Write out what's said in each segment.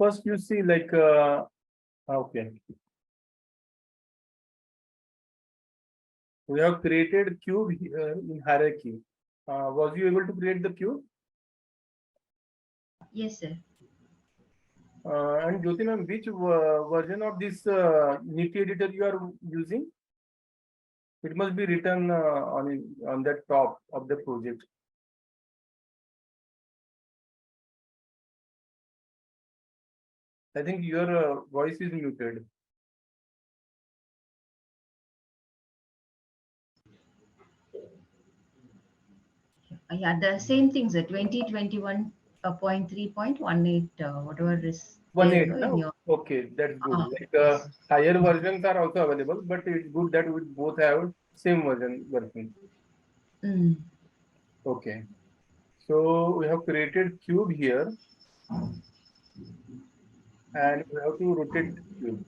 first you see like okay. We have created cube here in hierarchy. Was you able to create the cube? Yes, sir. And Jyoti ma'am, which version of this Unity editor you are using? It must be written on the top of the project. I think your voice is muted. Yeah, the same things, 2021.3.18, whatever is there 1.8, in no? your. Okay, that's good. Like Yes. higher versions are also available, but it's good that we both have same version working. Mm. Okay. So we have created cube here, and we have to rotate cube.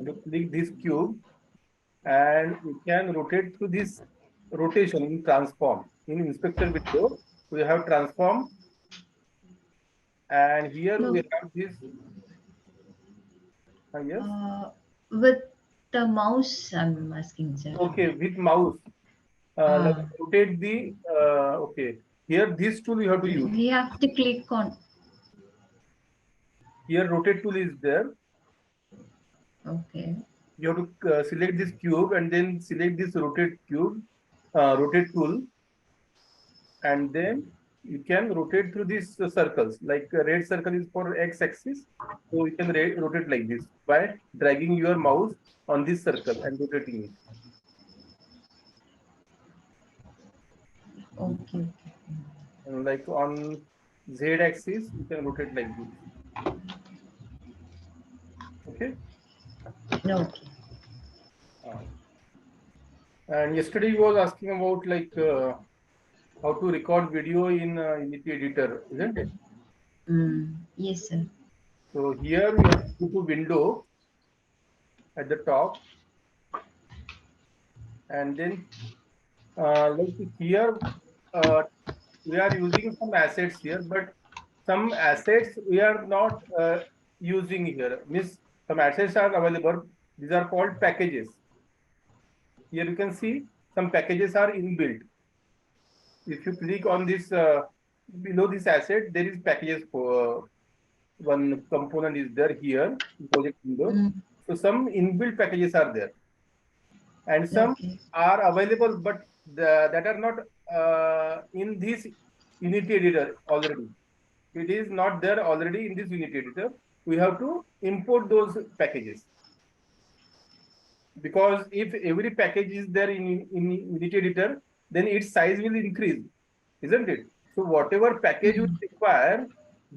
You click this cube, and we can rotate through this rotation in transform. In inspector window, we have transform, and here we No, have this. Yes. with the mouse, I'm asking, sir. Okay, with mouse. Like Uh, rotate the okay. Here this tool you have to use. we have to click on. Here rotate tool is there. Okay. You have to select this cube and then select this rotate cube, rotate tool, and then you can rotate through these circles. Like red circle is for x-axis, so you can rotate like this by dragging your mouse on this circle and rotating it. Okay. And like on z-axis, you can rotate like this. Okay. Okay. Uh, and yesterday you was asking about like how to record video in Unity Editor, isn't it? Yes, sir. So here we have to go to window at the top, and then like here we are using some assets here, but some assets we are not using here. Means some assets are available. These are called packages. Here you can see some packages are inbuilt. If you click on this below this asset, there is packages for one component is there here in project window. So some inbuilt packages are there, and some Okay. are available, but that are not in this Unity editor already. It is not there already in this Unity editor. We have to import those packages, because if every package is there in Unity editor, then its size will increase, isn't it? So whatever package we require,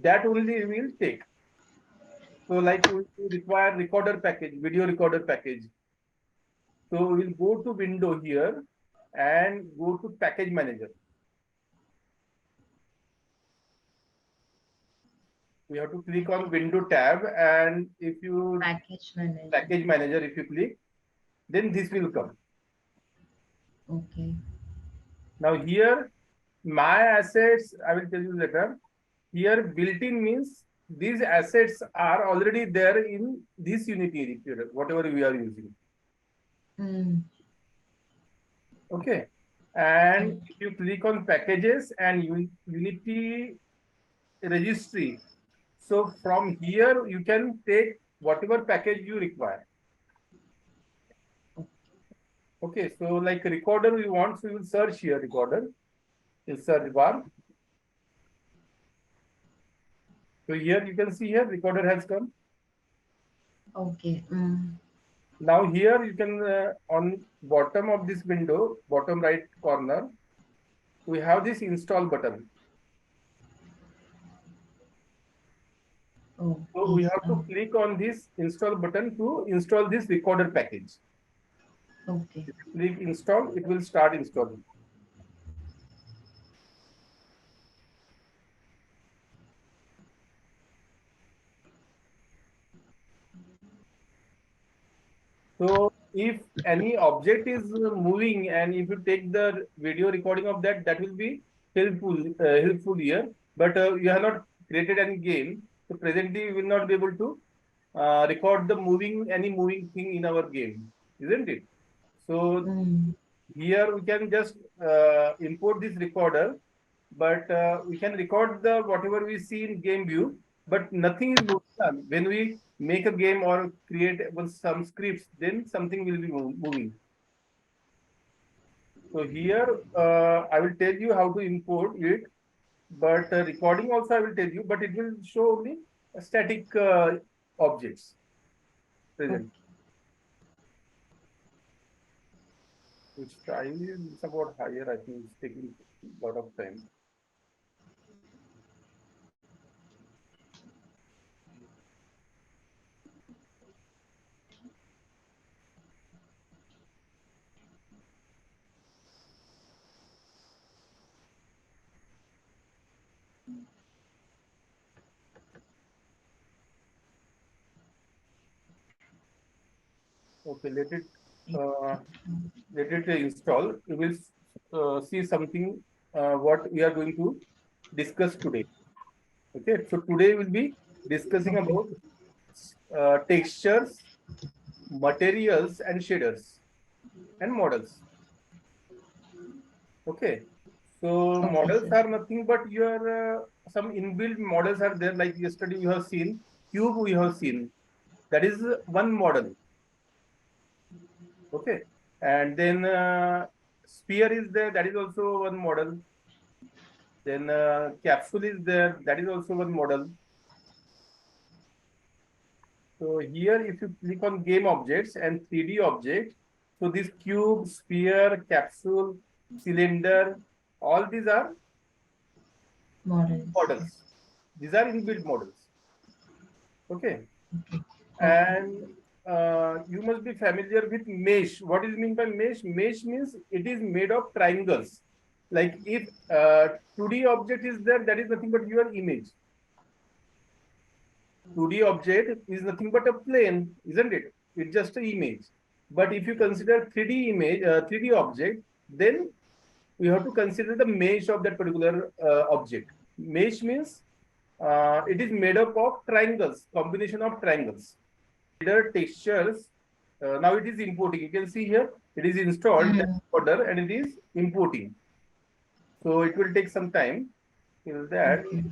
that only we will take. So like we require recorder package, video recorder package. So we'll go to window here and go to package manager. We have to click on window tab, and if you package manager, if you click, then this will come. Okay. Now here, my assets, I will tell you later. Here built-in means these assets are already there in this Unity editor, whatever we are using. Okay. And if you click on packages and Unity registry, so from here you can take whatever package you require. Okay, so like recorder we want, so you will search here recorder in search bar. So here you can see here recorder has come. Okay. Now here you can on bottom of this window, bottom right corner, we have this install button. Oh, So we have to click on this install button to install this recorder package. Okay. If you click install, it will start installing. So if any object is moving and if you take the video recording of that, that will be helpful here. But you have not created any game. So presently we will not be able to record the any moving thing in our game, isn't it? So here we can just import this recorder, but we can record the whatever we see in game view, but nothing is moving. When we make a game or create some scripts, then something will be moving. So here I will tell you how to import it, but recording also I will tell you, but it will show only static objects present. Which time is about higher, I think it's taking a lot of time. Okay, uh, let it install. You will see something what we are going to discuss today. Okay, so today we'll be discussing Okay. about textures, materials, and shaders and models. Okay, so Okay, models sir. are nothing but your some inbuilt models are there. Like yesterday you have seen cube, we have seen that is one model. Okay, and then sphere is there. That is also one model. Then capsule is there. That is also one model. So here, if you click on game objects and 3D object, so this cube, sphere, capsule, cylinder, all these are Models. models. These are inbuilt models. Okay. Okay. Okay. And you must be familiar with mesh. What is meant by mesh? Mesh means it is made of triangles. Like if 2D object is there, that is nothing but your image. 2D object is nothing but a plane, isn't it? It's just an image. But if you consider 3D image, 3D object, then we have to consider the mesh of that particular object. Mesh means it is made up of triangles, combination of triangles. Shader textures. Now it is importing. You can see here it is installed that order and it is importing. So it will take some time till that. Okay.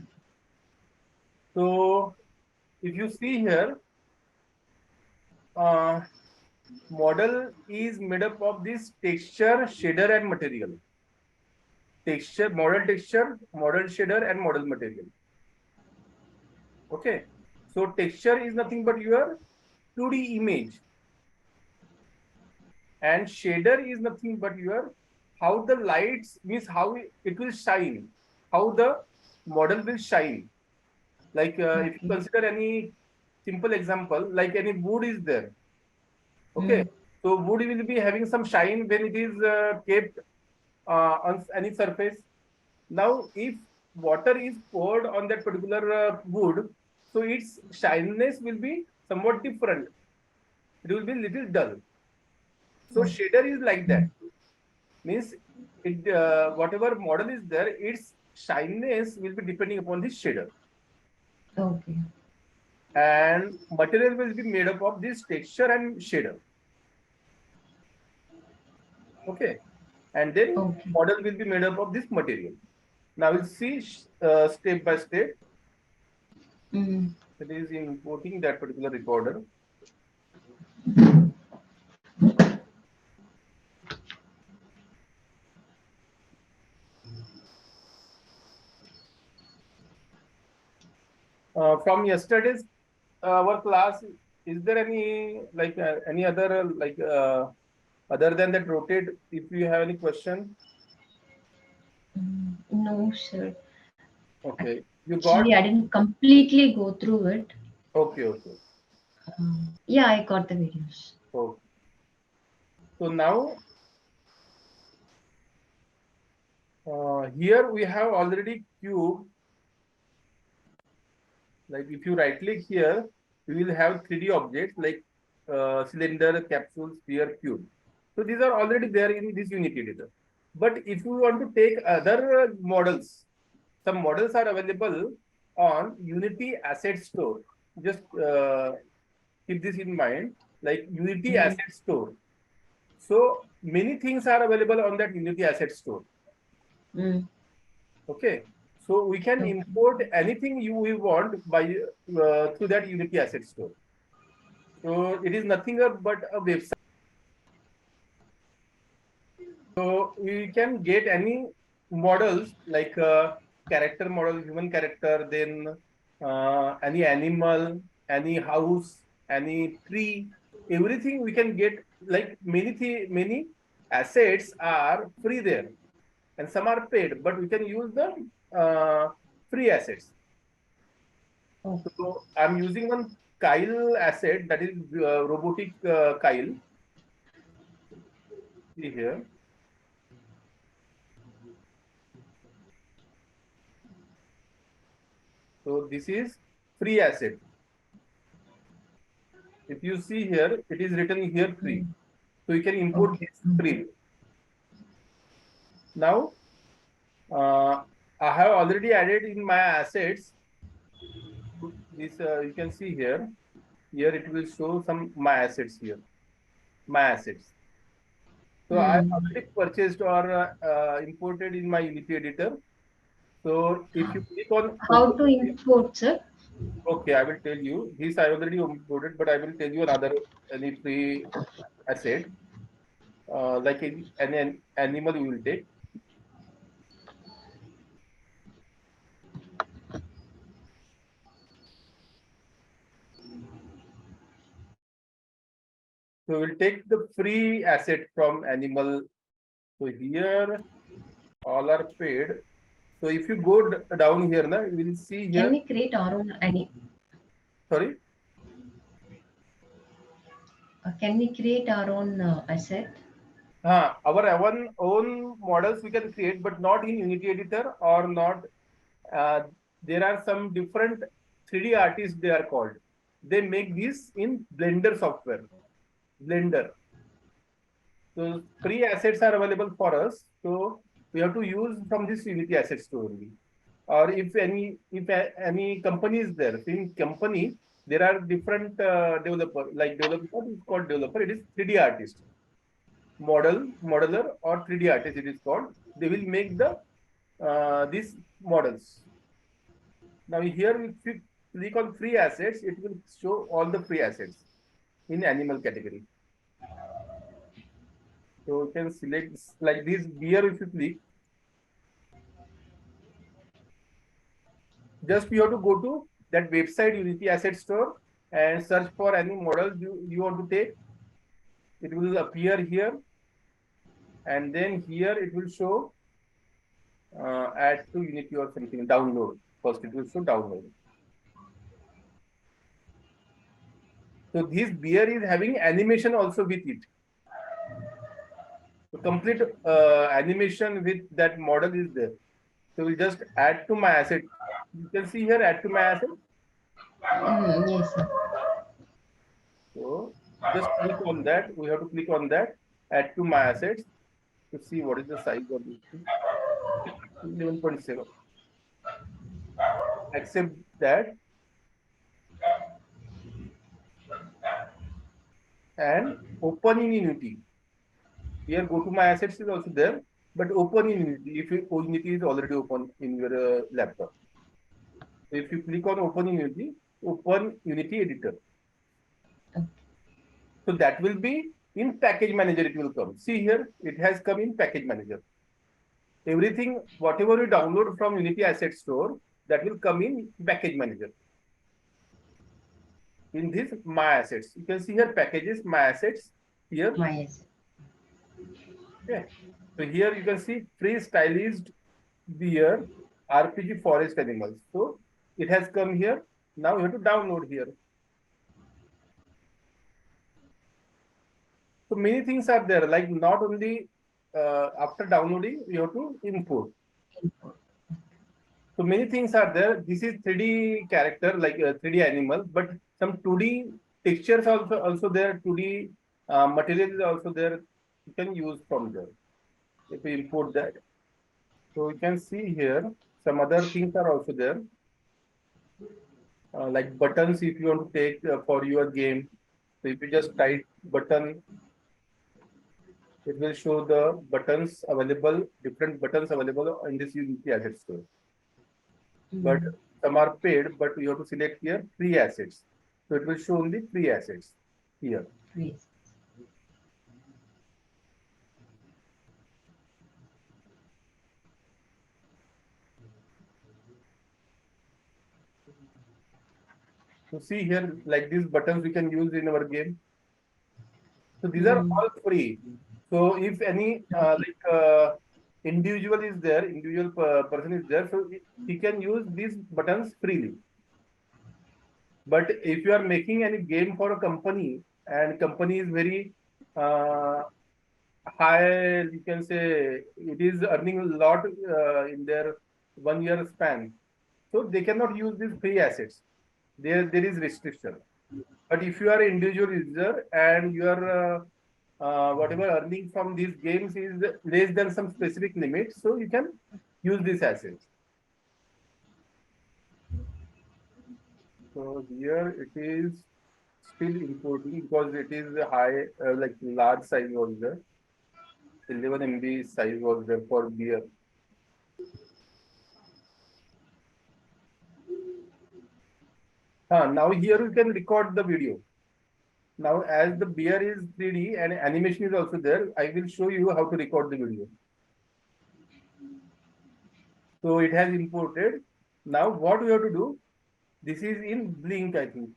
So if you see here, uh, model is made up of this texture, shader, and material. Texture, model shader, and model material. Okay. So texture is nothing but your 2D image. And shader is nothing but your how the lights means how it will shine, how the model will shine. Like if you Okay. consider any simple example, like any wood is there. Okay. Mm. So wood will be having some shine when it is kept on any surface. Now, if water is poured on that particular wood, so its shininess will be somewhat different. It will be little dull. So Okay. shader is like that. Means it whatever model is there, its shininess will be depending upon the shader. Okay. And material will be made up of this texture and shader. Okay. And then Okay. model will be made up of this material. Now we'll see step by step. Mm. That is importing that particular recorder. From yesterday's our class, is there any other other than that rotate? If you have any question, No, sir. okay, you got Actually, I didn't completely go through it. okay, okay. Yeah, I got the videos. So so now here we have already cube. Like if you right click here, we will have 3D objects like cylinder, capsule, sphere, cube. So these are already there in this Unity editor. But if you want to take other models, some models are available on Unity Asset Store. Just keep this in mind, like Unity Asset Store. So many things are available on that Unity Asset Store. Okay, so we can import anything we want by through that Unity Asset Store. So it is nothing but a website. So we can get any models like character model, human character, then any animal, any house, any tree, everything we can get. Like many assets are free there, and some are paid, but we can use the free assets. So I'm using one Kyle asset, that is robotic Kyle. See here. So this is free asset. If you see here, it is written here free. So you can import this free. Now, I have already added in my assets. This you can see here. Here it will show some my assets here. My assets. So I already purchased or imported in my Unity editor. So if you click on How open, to import, sir? okay, I will tell you. This I already imported, but I will tell you another any free asset. Like an animal you will take. So we'll take the free asset from animal. So here all are paid. So if you go down here now, you will see Can here. we create our own Sorry. Can we create our own asset? Our own models we can create, but not in Unity editor or not. Uh, there are some different 3D artists they are called. They make this in Blender software. Blender. So free assets are available for us. So we have to use from this Unity asset store only. Or if any company is there, so in company there are different developer. Like developer is called developer. It is 3D artist, modeler or 3D artist. It is called. They will make the these models. Now here, if you click on free assets, it will show all the free assets in animal category. So you can select like this beer. If you click, just you have to go to that website Unity Asset Store and search for any models you want to take. It will appear here, and then here it will show add to Unity or something, download. First it will show download. So this beer is having animation also with it. So complete animation with that model is there. So we just add to my asset. You can see here add to my asset. Yes, sir. So just click on that. We have to click on that. Add to my assets to see what is the size of this thing. 11.0. Accept that and open in Unity. Here go to my assets is also there, but open in Unity if Unity is already open in your laptop. So if you click on open in Unity, open Unity editor. So that will be in package manager, it will come. See here, it has come in package manager. Everything, whatever you download from Unity Asset Store, that will come in package manager. In this my assets, you can see here packages, my assets here. My asset. Okay. So here you can see free stylized beer RPG forest animals. So it has come here. Now you have to download here. So many things are there, like not only after downloading, you have to import. So many things are there. This is 3D character, like 3D animal, but some 2D textures also there. 2D material is also there. You can use from there if you import that. So you can see here some other things are also there. like buttons if you want to take for your game. So if you just type button, it will show the buttons available, different buttons available in this Unity asset store. But Mm. some are paid, but you have to select here free assets. So it will show only free assets here. Yes. So see here, like these buttons we can use in our game. So these are Mm. all free. So if any Okay. individual is there, individual person is there, so he can use these buttons freely. But if you are making any game for a company and company is very uh, high, you can say it is earning a lot in their 1 year span, so they cannot use these free assets. There is restriction. But if you are an individual user and you are whatever earning from these games is less than some specific limit, so you can use these assets. So here it is still importing because it is a high, like large size was there. 11 MB size was there for beer. Now here you can record the video. Now as the beer is 3D and animation is also there, I will show you how to record the video. So it has imported. Now what we have to do? This is in Blink, I think.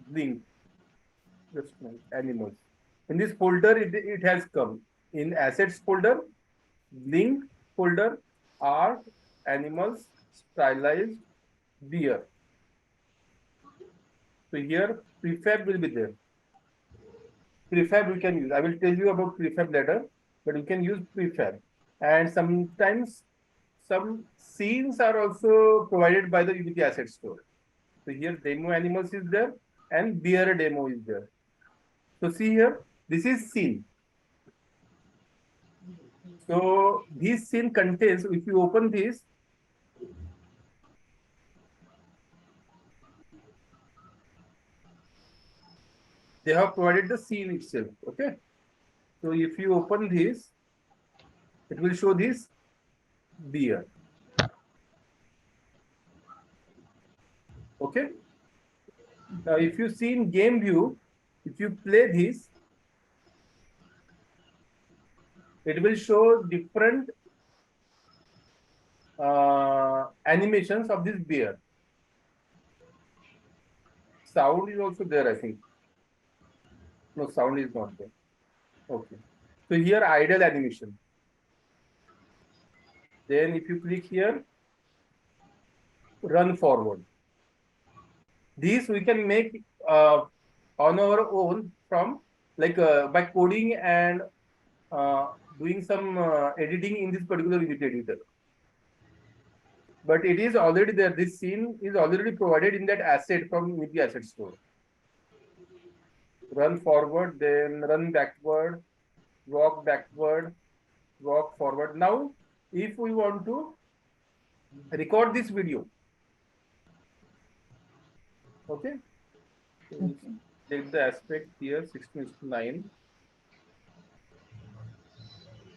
Blink, just animals. In this folder, it has come. In assets folder, Blink folder, art, animals, stylized, beer. So here prefab will be there. Prefab we can use. I will tell you about prefab later, but we can use prefab. And sometimes some scenes are also provided by the Unity Asset Store. So here demo animals is there and beer demo is there. So see here, this is scene. So this scene contains, if you open this, they have provided the scene itself. Okay. So if you open this, it will show this beer. Okay. Now if you see in game view, if you play this, it will show different animations of this beer. Sound is also there, I think. No, sound is not there. Okay. So here idle animation. Then if you click here, run forward. These we can make on our own from like by coding and uh, doing some editing in this particular Unity editor. But it is already there. This scene is already provided in that asset from Unity Asset Store. Run forward, then run backward, backward, walk forward. Now, if we want to record this video, okay, so Okay. take the aspect here 16:9.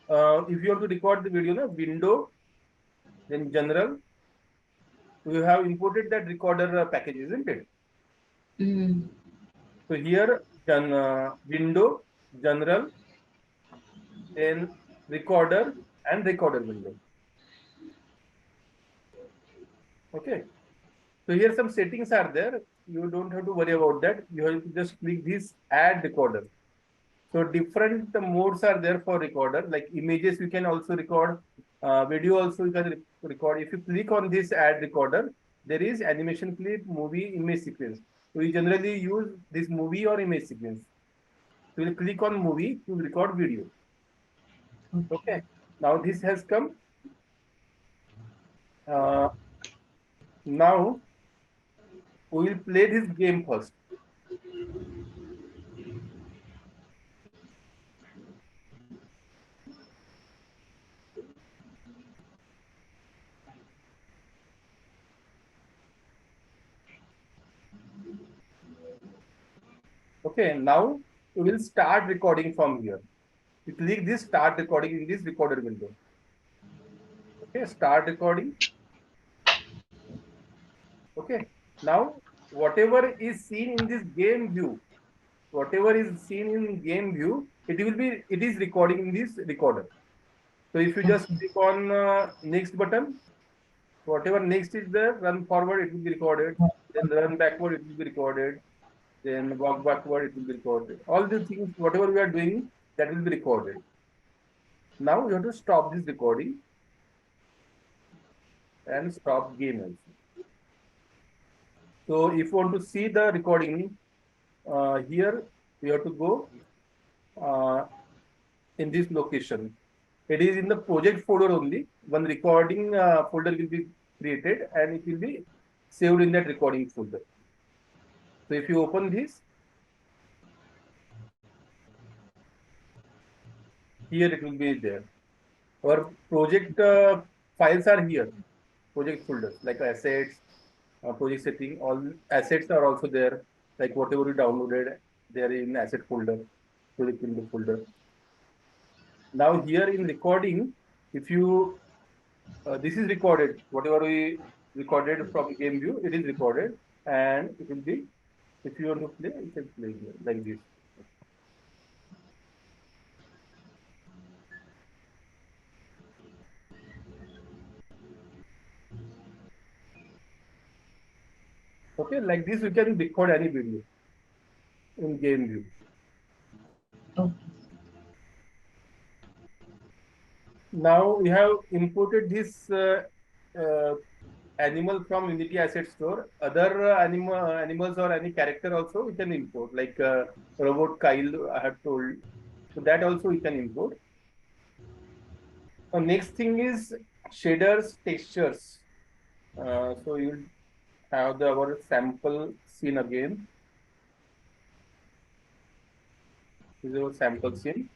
If you want to record the video, window, then general, we have imported that recorder package, isn't it? Mm. So here, window, general, then recorder and recorder window. Okay. So here some settings are there. You don't have to worry about that. You have to just click this add recorder. So different modes are there for recorder. Like images, you can also record. Video also you can record. If you click on this add recorder, there is animation clip, movie, image sequence. So we generally use this movie or image sequence. So we'll click on movie to record video. Okay. Okay. Now this has come. Uh, Now we will play this game first. Okay, now we will start recording from here. You click this start recording in this recorder window. Okay, start recording. Okay, now whatever is seen in this game view, whatever is seen in game view, it is recording in this recorder. So if you just Okay. click on next button, whatever next is there, run forward, it will be recorded. Then run backward, it will be recorded. Then walk backward, it will be recorded. All the things, whatever we are doing, that will be recorded. Now you have to stop this recording and stop game also. So if you want to see the recording, here you have to go in this location. It is in the project folder only. One recording folder will be created and it will be saved in that recording folder. So if you open this, here it will be there. Our project files are here, project folders like assets, project setting, all assets are also there. Like whatever you downloaded, they are in asset folder, project window folder. Now here in recording, if you this is recorded, whatever we recorded from game view, it is recorded and it will be, if you want to play, you can play here like this. Okay, like this you can record any video in game view. Okay. Now we have imported this uh, animal from Unity Asset Store. Other animals or any character also we can import, like robot Kyle I have told. So that also we can import. Next thing is shaders, textures. So you have our sample scene again. This is our sample scene.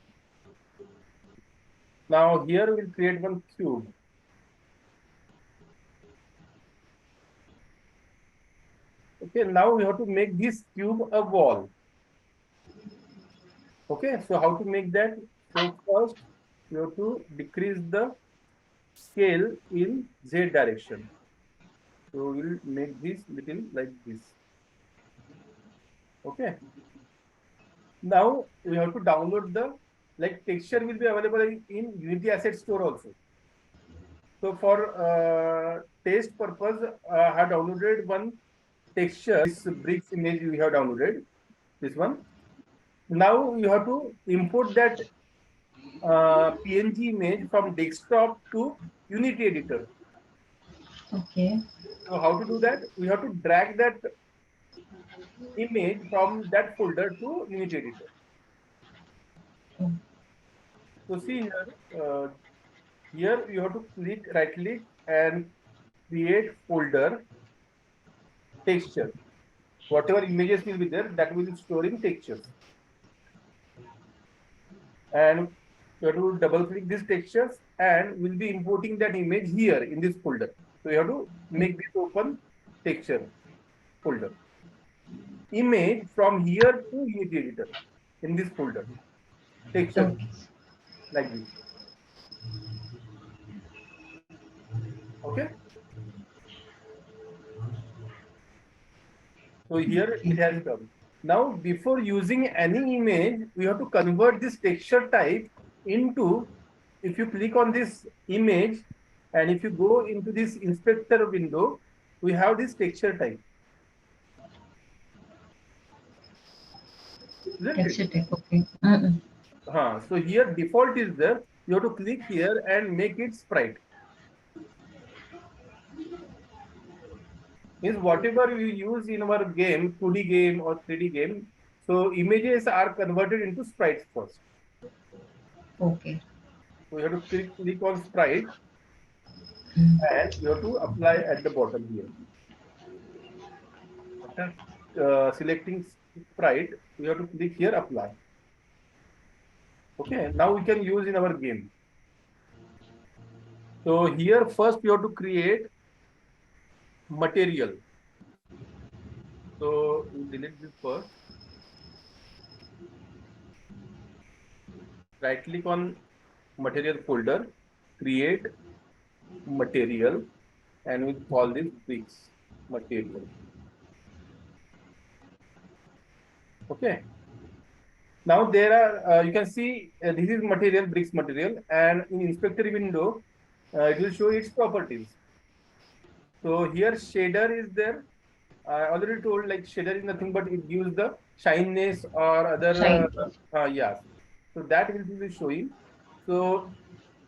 Now here we'll create one cube. Okay, now we have to make this cube a wall. Okay, so how to make that? So first you have to decrease the scale in Z direction. So we'll make this little like this. Okay. Now we have to download the, like, texture will be available in Unity Asset Store also. So for test purpose, I have downloaded one texture. This bricks image we have downloaded. This one. Now you have to import that PNG image from desktop to Unity editor. Okay. So how to do that? We have to drag that image from that folder to Unity editor. Oh, So see here you have to right click and create folder texture. Whatever images will be there, that will store in textures. And you have to double click these textures and we'll be importing that image here in this folder. So you have to make this open texture folder. Image from here to Unity editor in this folder. Texture okay. like this. Okay. So here it has come. Now, before using any image, we have to convert this texture type into, if you click on this image and if you go into this inspector window, we have this texture type. Isn't it? Texture type. Okay. Mm-mm. So here default is there. You have to click here and make it sprite. Means whatever we use in our game, 2D game or 3D game, so images are converted into sprites first. Okay. So you have to click on sprite Mm. and you have to apply at the bottom here. After selecting sprite, you have to click here apply. Okay, now we can use in our game. So here first you have to create material. So we delete this first. right click on material folder, create material, and we call this bricks material. Okay. Now there are, you can see this is material, bricks material, and in inspector window, it will show its properties. So here shader is there. I already told like shader is nothing but it gives the shininess or other, Shine. yeah. So that will be showing. So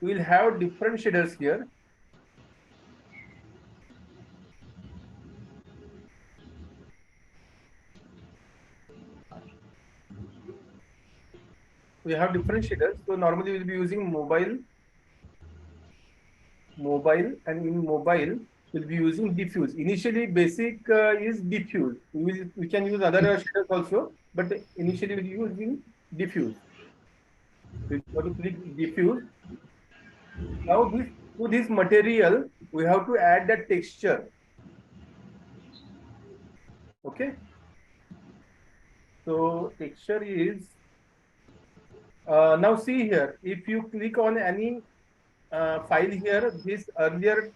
we will have different shaders here. We have different shaders. So normally we'll be using mobile, and in mobile we'll be using diffuse. Initially basic is diffuse. We can use other shaders also, but initially we'll use in diffuse. We have to click diffuse. Now this, to this material we have to add the texture. Okay. So texture is now see here. If you click on any file here, this earlier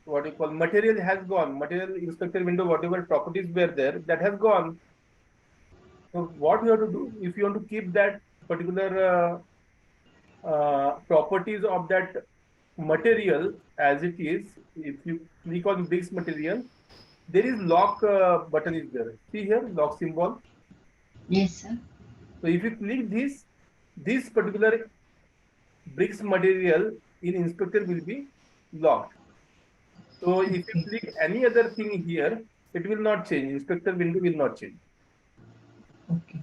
what you call material has gone. Material inspector window, whatever properties were there, that has gone. So what you have to do if you want to keep that particular properties of that material as it is, if you click on this material, there is lock button is there. See here, lock symbol. Yes, sir. So if you click this particular bricks material in inspector will be locked. So if you Okay. click any other thing here, it will not change. Inspector window will not change. Okay.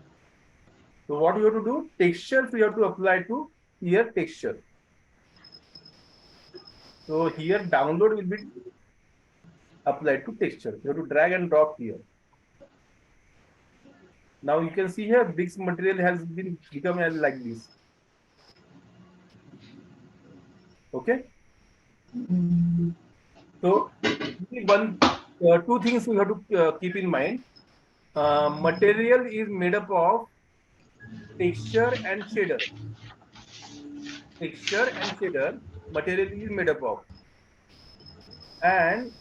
So what you have to do? Textures you have to apply to here texture. So here download will be applied to texture. You have to drag and drop here. Now you can see here bricks material has been become as like this. Okay. Mm, So two things we have to keep in mind. Material is made up of texture and shader. Texture and shader material is made up of. And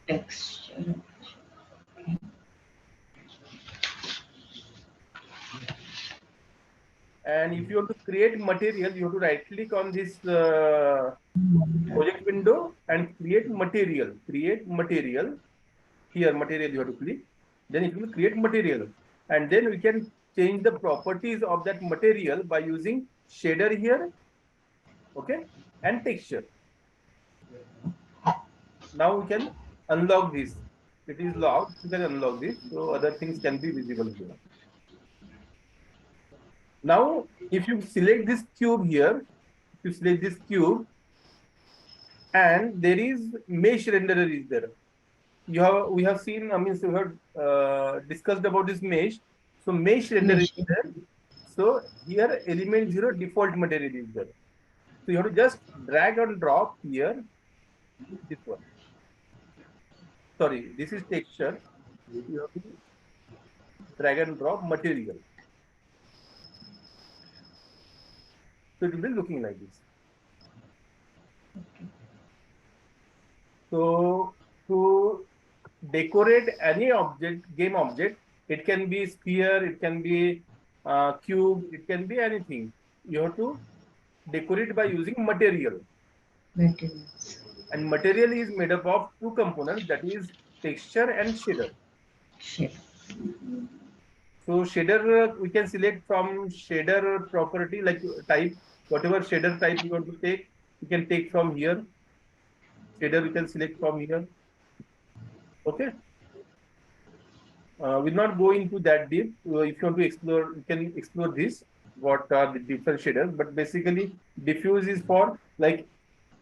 texture. if you want to create material, you have to right click on this project window and create material. Create material. Here material you have to click. Then it will create material. And then we can change the properties of that material by using shader here. Okay. And texture. Now we can unlock this. It is locked. You can unlock this. So other things can be visible here. Now, if you select this cube here, if you select this cube, and there is mesh renderer is there. We have seen, I mean, we have discussed about this mesh. So mesh renderer is Mesh. there. So here element 0 default material is there. So you have to just drag and drop here this one. Sorry, this is texture. You have to drag and drop material. So it will be looking like this. So to decorate any object, game object, it can be sphere, it can be cube, it can be anything. You have to decorate by using material. Materials. And material is made up of two components, that is texture and shader. Shape. So shader, we can select from shader property like type, whatever shader type you want to take, you can take from here. Shader we can select from here. Okay. We'll not go into that deep. If you want to explore, you can explore this. What are the different shaders? But basically, diffuse is for like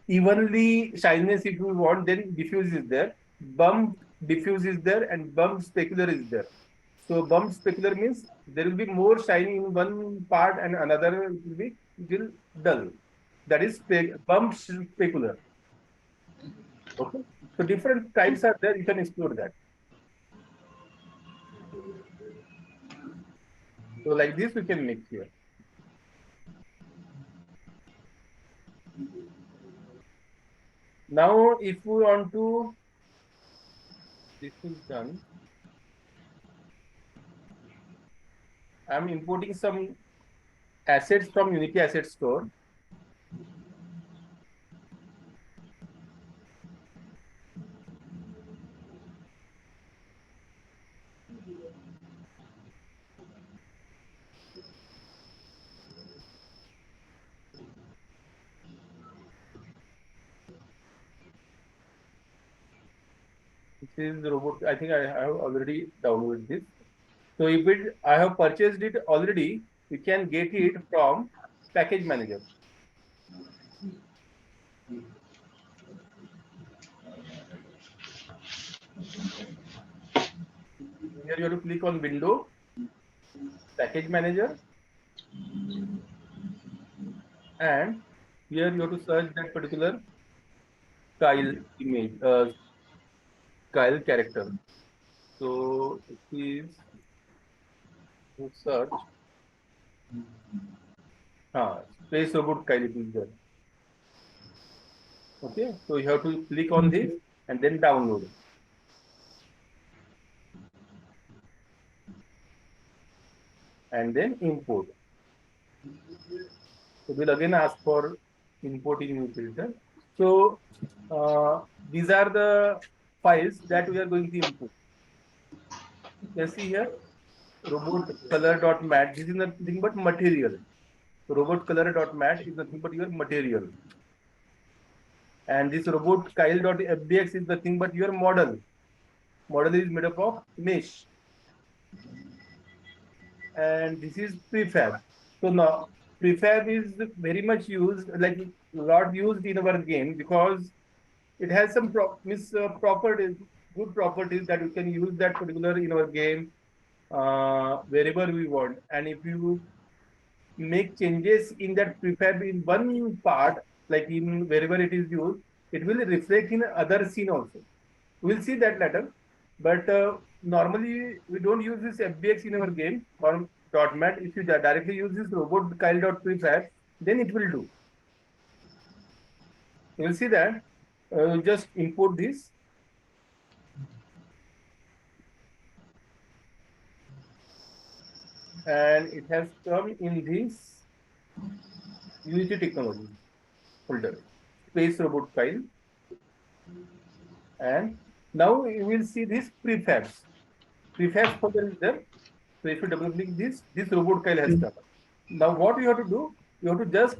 evenly shininess. If you want, then diffuse is there. Bump diffuse is there, and bump specular is there. So bump specular means there will be more shiny in one part, and another will be little dull. That is bump specular. Okay. So different types are there. You can explore that. So like this we can make here. Now if we want to, this is done. I'm importing some assets from Unity Asset Store. This is the robot. I think I have already downloaded this. So if I have purchased it already, we can get it from package manager. Here you have to click on window, package manager, and here you have to search that particular Kyle image, Kyle character. So it is to search. Space robot Kyle is there. Okay, so you have to click on this and then download. And then import. So we'll again ask for importing new filter. So these are the files that we are going to import. You can see here robot color.mat. This is nothing but material. Robot color.mat is nothing but your material. And this robot Kyle.fdx is nothing but your model. Model is made up of mesh. And this is prefab. So now prefab is very much used, like lot used in our game because it has some properties, good properties that we can use that particular in our game wherever we want. And if you make changes in that prefab in one part, like in wherever it is used, it will reflect in other scene also. We'll see that later. But normally we don't use this FBX in our game or .mat. If you directly use this robot Kyle.prefab, then it will do. You'll see that. Just import this. And it has come in this Unity technology folder, Space Robot Kyle. And now you will see this prefabs. Prefabs folder is there. So if you double click this robot Kyle has come. Now what you have to do, you have to just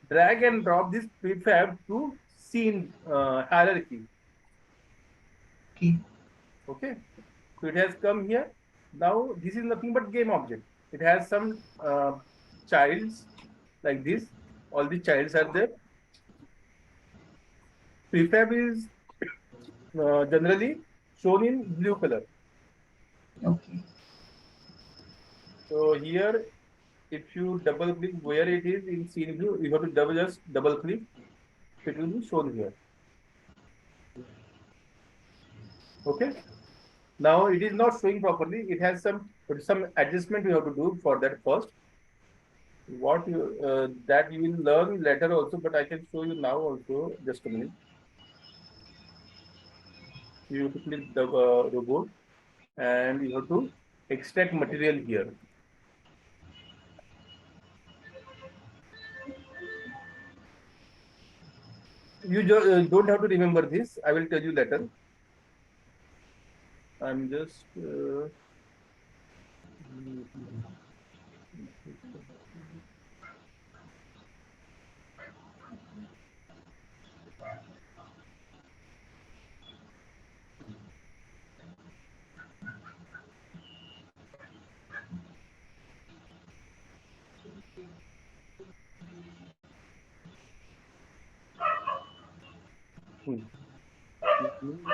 drag and drop this prefab to scene hierarchy. Okay. So it has come here. Now this is nothing but game object. It has some childs like this. All the childs are there. Prefab is generally shown in blue color. Okay. So here, if you double click where it is in scene view, you have to just double click. It will be shown here. Okay. Now it is not showing properly. It has some adjustment you have to do for that first. What you that you will learn later also, but I can show you now also. Just a minute. You have to click the robot, and you have to extract material here. You don't have to remember this. I will tell you later. I'm just.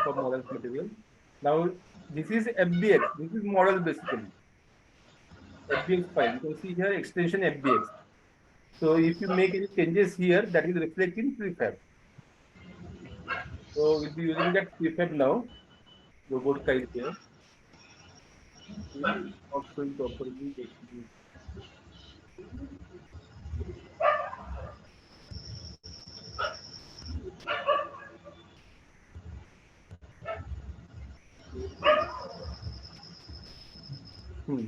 For model material. Now this is FBX. This is model basically. FBX file. You can see here extension FBX. So if you make any changes here, that will reflect in prefab. So we'll be using that prefab now. Robot Kyle here. Not showing properly. Hmm.